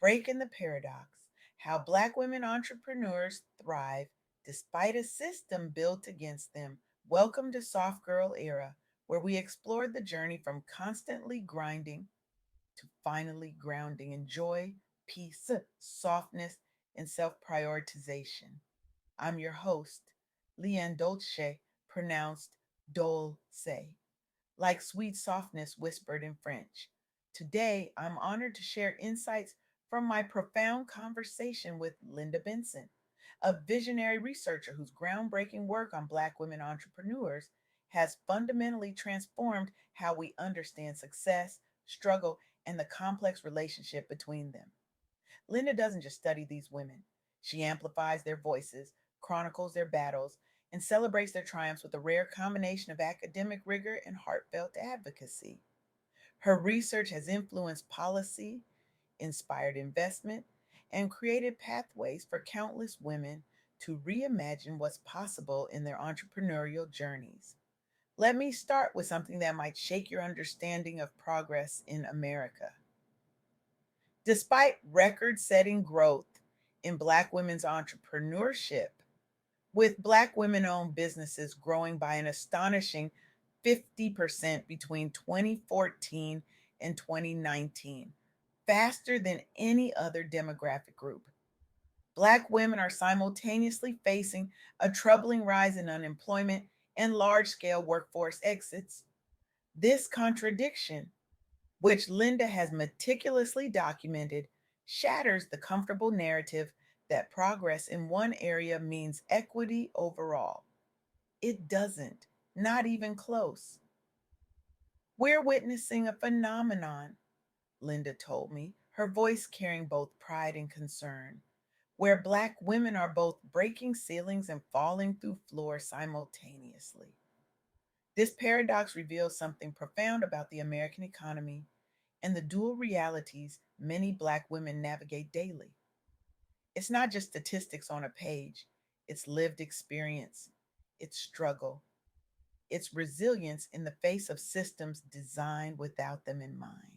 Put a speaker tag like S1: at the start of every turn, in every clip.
S1: Breaking the Paradox: How Black Women Entrepreneurs Thrive Despite a System Built Against Them. Welcome to Soft Girl Era, where we explored the journey from constantly grinding to finally grounding in joy, peace, softness, and self prioritization. I'm your host, LeAnne Dolce, pronounced Dolce, like sweet softness whispered in French. Today, I'm honored to share insights from my profound conversation with Linda Benson, a visionary researcher whose groundbreaking work on Black women entrepreneurs has fundamentally transformed how we understand success, struggle, and the complex relationship between them. Linda doesn't just study these women, she amplifies their voices, chronicles their battles, and celebrates their triumphs with a rare combination of academic rigor and heartfelt advocacy. Her research has influenced policy, inspired investment, and created pathways for countless women to reimagine what's possible in their entrepreneurial journeys. Let me start with something that might shake your understanding of progress in America. Despite record setting growth in Black women's entrepreneurship, with Black women owned businesses growing by an astonishing 50% between 2014 and 2019, faster than any other demographic group. Black women are simultaneously facing a troubling rise in unemployment and large scale workforce exits. This contradiction, which Linda has meticulously documented, shatters the comfortable narrative that progress in one area means equity overall. It doesn't, not even close. We're witnessing a phenomenon, Linda told me, her voice carrying both pride and concern, where Black women are both breaking ceilings and falling through floors simultaneously. This paradox reveals something profound about the American economy and the dual realities many Black women navigate daily. It's not just statistics on a page, it's lived experience, it's struggle, it's resilience in the face of systems designed without them in mind.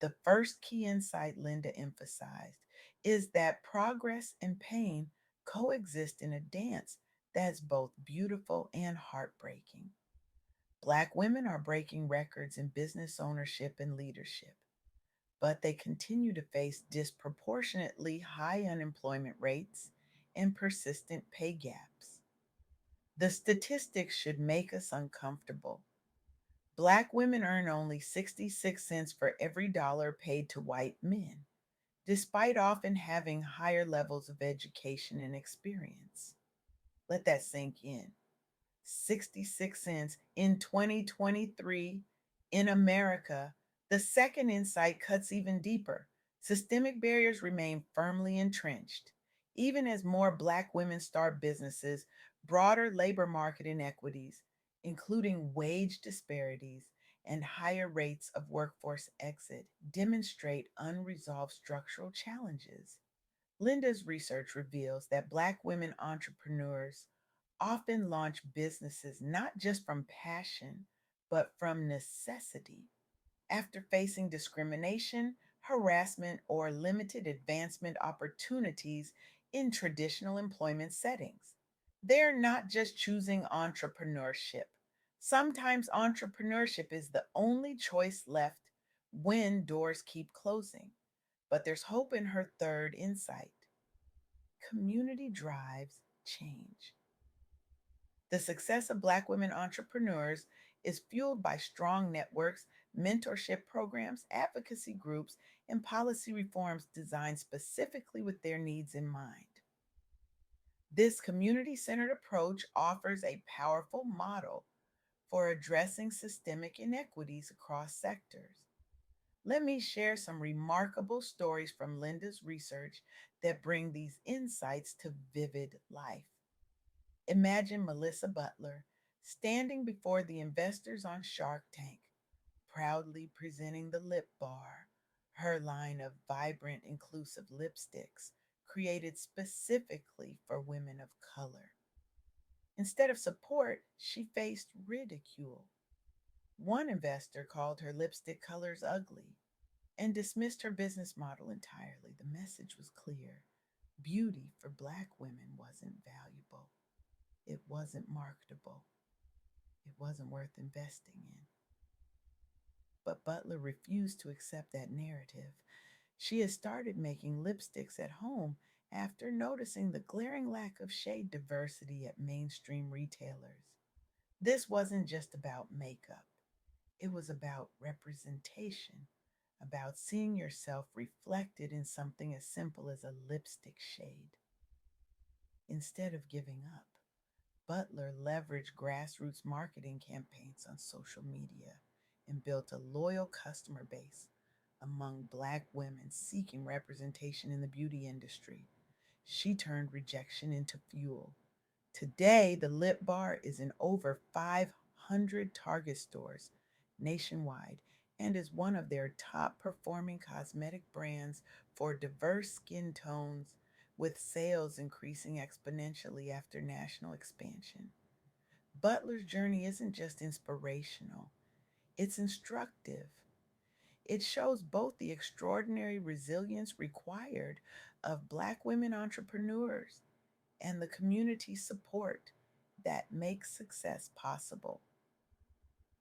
S1: The first key insight Linda emphasized is that progress and pain coexist in a dance that's both beautiful and heartbreaking. Black women are breaking records in business ownership and leadership, but they continue to face disproportionately high unemployment rates and persistent pay gaps. The statistics should make us uncomfortable. Black women earn only 66 cents for every dollar paid to white men, despite often having higher levels of education and experience. Let that sink in. 66 cents in 2023 in America. The second insight cuts even deeper. Systemic barriers remain firmly entrenched. Even as more Black women start businesses, broader labor market inequities, including wage disparities and higher rates of workforce exit, demonstrate unresolved structural challenges. Linda's research reveals that Black women entrepreneurs often launch businesses not just from passion, but from necessity, after facing discrimination, harassment, or limited advancement opportunities in traditional employment settings. They're not just choosing entrepreneurship. Sometimes entrepreneurship is the only choice left when doors keep closing. But there's hope in her third insight: community drives change. The success of Black women entrepreneurs is fueled by strong networks, mentorship programs, advocacy groups, and policy reforms designed specifically with their needs in mind. This community centered approach offers a powerful model for addressing systemic inequities across sectors. Let me share some remarkable stories from Linda's research that bring these insights to vivid life. Imagine Melissa Butler standing before the investors on Shark Tank, proudly presenting the Lip Bar, her line of vibrant, inclusive lipsticks created specifically for women of color. Instead of support, she faced ridicule. One investor called her lipstick colors ugly, and dismissed her business model entirely. The message was clear: beauty for Black women wasn't valuable, it wasn't marketable, it wasn't worth investing in. But Butler refused to accept that narrative. She had started making lipsticks at home after noticing the glaring lack of shade diversity at mainstream retailers. This wasn't just about makeup, it was about representation, about seeing yourself reflected in something as simple as a lipstick shade. Instead of giving up, Butler leveraged grassroots marketing campaigns on social media and built a loyal customer base among Black women seeking representation in the beauty industry. She turned rejection into fuel. Today, the Lip Bar is in over 500 Target stores nationwide and is one of their top performing cosmetic brands for diverse skin tones, with sales increasing exponentially after national expansion. Butler's journey isn't just inspirational, it's instructive. It shows both the extraordinary resilience required of Black women entrepreneurs and the community support that makes success possible.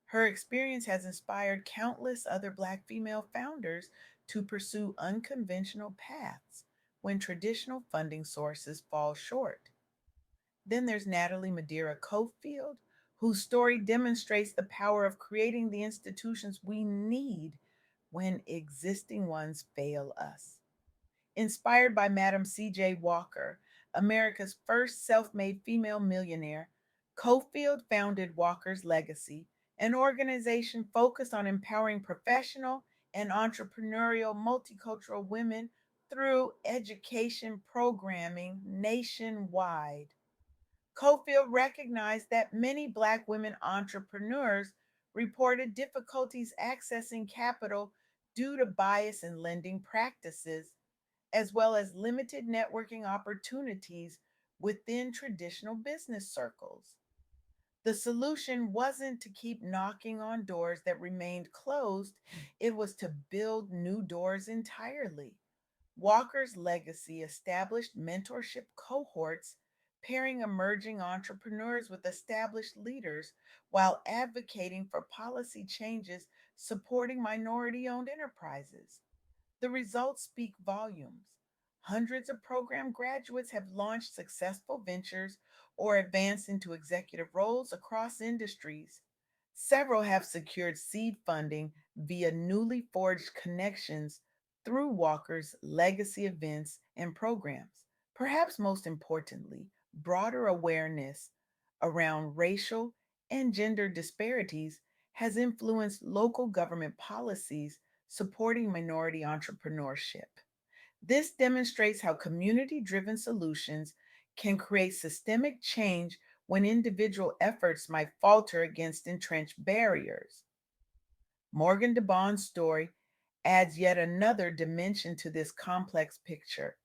S1: Her experience has inspired countless other Black female founders to pursue unconventional paths when traditional funding sources fall short. Then there's Natalie Madeira Cofield, whose story demonstrates the power of creating the institutions we need when existing ones fail us. Inspired by Madam C.J. Walker, America's first self made female millionaire, Cofield founded Walker's Legacy, an organization focused on empowering professional and entrepreneurial multicultural women through education programming nationwide. Cofield recognized that many Black women entrepreneurs reported difficulties accessing capital due to bias in lending practices, as well as limited networking opportunities within traditional business circles. The solution wasn't to keep knocking on doors that remained closed, it was to build new doors entirely. Walker's Legacy established mentorship cohorts, pairing emerging entrepreneurs with established leaders while advocating for policy changes supporting minority owned enterprises. The results speak volumes. Hundreds of program graduates have launched successful ventures or advanced into executive roles across industries. Several have secured seed funding via newly forged connections through Walker's legacy events and programs. Perhaps most importantly, broader awareness around racial and gender disparities has influenced local government policies supporting minority entrepreneurship. This demonstrates how community driven solutions can create systemic change when individual efforts might falter against entrenched barriers. Morgan DeBond's story adds yet another dimension to this complex picture.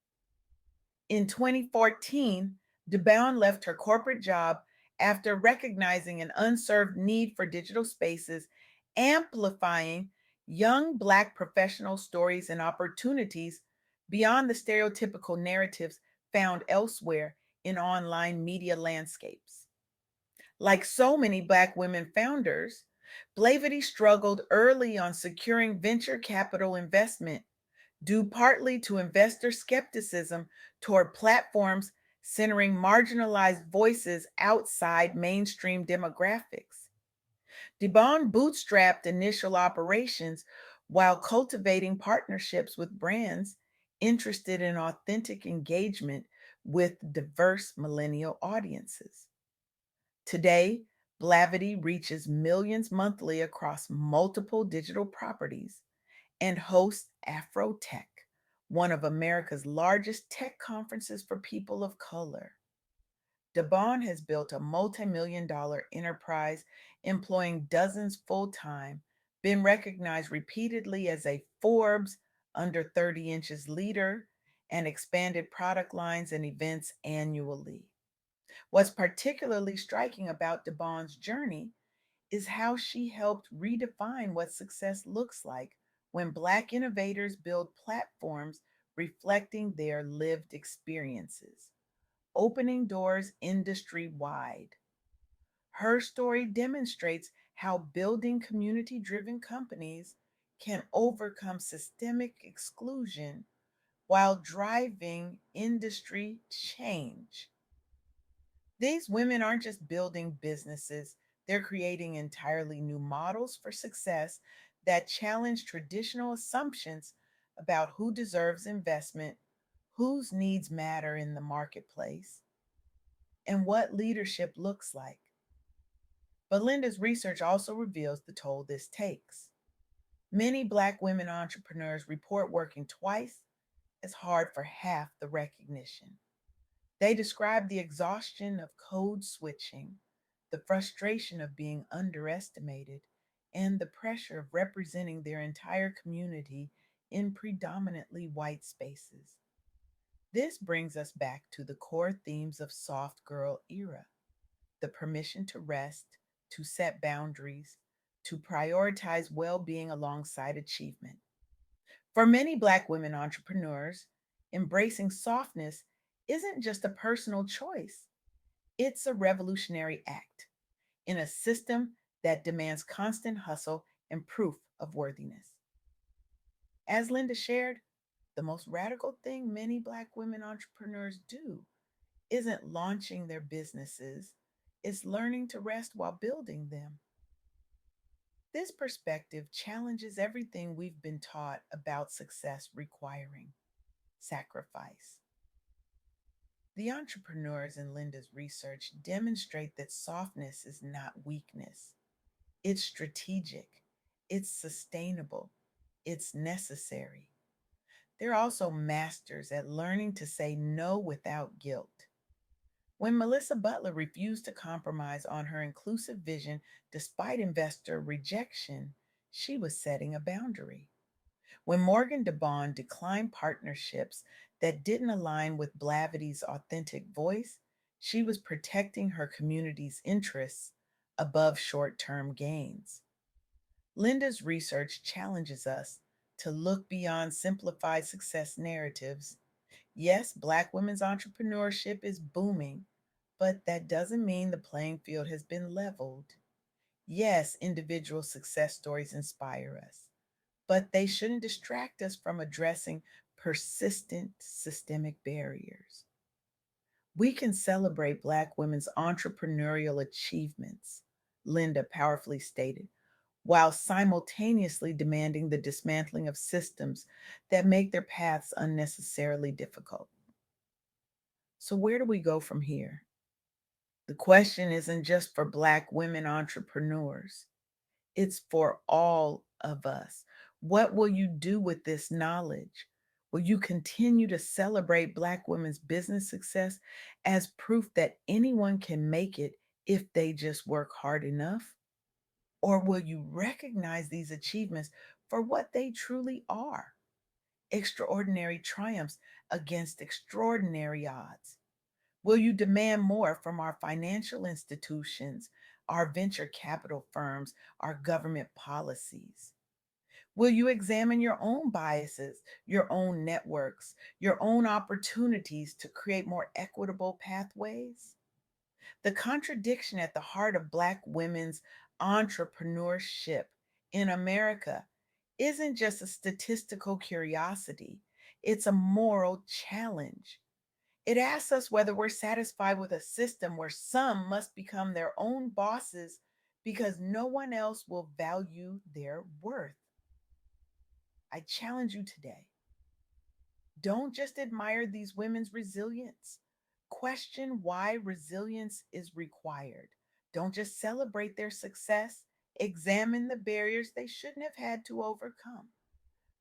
S1: In 2014, DeBound left her corporate job after recognizing an unserved need for digital spaces, amplifying young Black professional stories and opportunities beyond the stereotypical narratives found elsewhere in online media landscapes. Like so many Black women founders, Blavity struggled early on securing venture capital investment, due partly to investor skepticism toward platforms centering marginalized voices outside mainstream demographics. DeBon bootstrapped initial operations while cultivating partnerships with brands interested in authentic engagement with diverse millennial audiences. Today, Blavity reaches millions monthly across multiple digital properties and hosts Afrotech, one of America's largest tech conferences for people of color. DeBon has built a multi-million dollar enterprise employing dozens full time, been recognized repeatedly as a Forbes under 30 inches leader, and expanded product lines and events annually. What's particularly striking about DeBon's journey is how she helped redefine what success looks like when Black innovators build platforms reflecting their lived experiences, opening doors industry wide. Her story demonstrates how building community driven companies can overcome systemic exclusion while driving industry change. These women aren't just building businesses, they're creating entirely new models for success that challenge traditional assumptions about who deserves investment, whose needs matter in the marketplace, and what leadership looks like. But Linda's research also reveals the toll this takes. Many Black women entrepreneurs report working twice as hard for half the recognition. They describe the exhaustion of code switching, the frustration of being underestimated, and the pressure of representing their entire community in predominantly white spaces. This brings us back to the core themes of soft girl era: the permission to rest, to set boundaries, to prioritize well being alongside achievement. For many Black women entrepreneurs, embracing softness isn't just a personal choice, it's a revolutionary act in a system that demands constant hustle and proof of worthiness. As Linda shared, the most radical thing many Black women entrepreneurs do isn't launching their businesses, it's learning to rest while building them. This perspective challenges everything we've been taught about success requiring sacrifice. The entrepreneurs in Linda's research demonstrate that softness is not weakness. It's strategic, it's sustainable, it's necessary. They're also masters at learning to say no without guilt. When Melissa Butler refused to compromise on her inclusive vision despite investor rejection, she was setting a boundary. When Morgan DeBond declined partnerships that didn't align with Blavity's authentic voice, she was protecting her community's interests above short term gains. Linda's research challenges us to look beyond simplified success narratives. Yes, Black women's entrepreneurship is booming, but that doesn't mean the playing field has been leveled. Yes, individual success stories inspire us, but they shouldn't distract us from addressing persistent systemic barriers. We can celebrate Black women's entrepreneurial achievements, Linda powerfully stated, while simultaneously demanding the dismantling of systems that make their paths unnecessarily difficult. So, where do we go from here? The question isn't just for Black women entrepreneurs, it's for all of us. What will you do with this knowledge? Will you continue to celebrate Black women's business success as proof that anyone can make it if they just work hard enough? Or will you recognize these achievements for what they truly are: extraordinary triumphs against extraordinary odds? Will you demand more from our financial institutions, our venture capital firms, our government policies? Will you examine your own biases, your own networks, your own opportunities to create more equitable pathways? The contradiction at the heart of Black women's entrepreneurship in America isn't just a statistical curiosity, it's a moral challenge. It asks us whether we're satisfied with a system where some must become their own bosses because no one else will value their worth. I challenge you today. Don't just admire these women's resilience. Question why resilience is required. Don't just celebrate their success. Examine the barriers they shouldn't have had to overcome.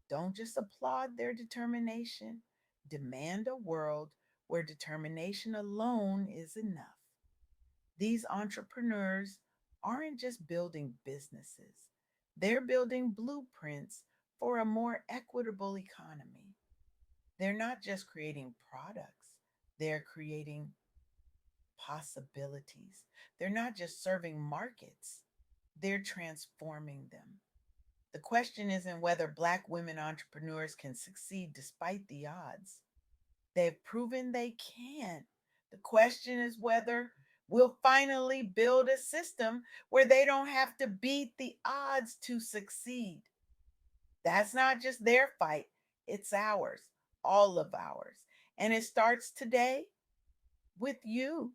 S1: Don't just applaud their determination. Demand a world where determination alone is enough. These entrepreneurs aren't just building businesses, they're building blueprints for a more equitable economy. They're not just creating products, they're creating possibilities. They're not just serving markets, they're transforming them. The question isn't whether Black women entrepreneurs can succeed despite the odds. They've proven they can. The question is whether we'll finally build a system where they don't have to beat the odds to succeed. That's not just their fight, it's ours, all of ours. And it starts today with you.